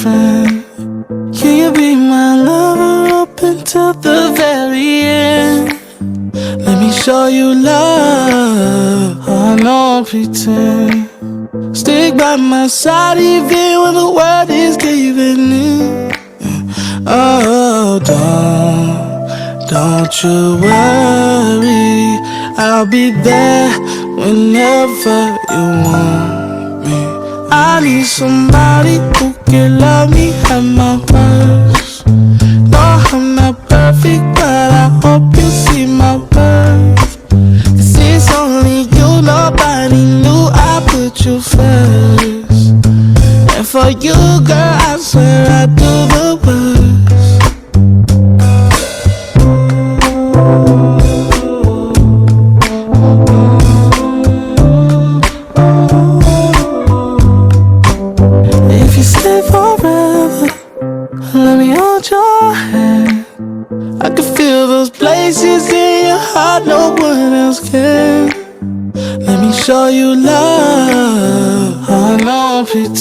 friend. Can you be my lover up until the very end? Let me show you love, I don't pretend. Stick by my side even when the world is giving in. Oh, don't you worry, I'll be there whenever you want me. I need somebody who can love me at my worst. No, I'm not perfect, but I hope you see my worth. 'Cause it's only you, nobody knew I put you first. And for you, girl, I swear I do the worst. If you stay forever, let me hold your hand. I can feel those places in your heart no one else can. Let me show you love, I don't pretend.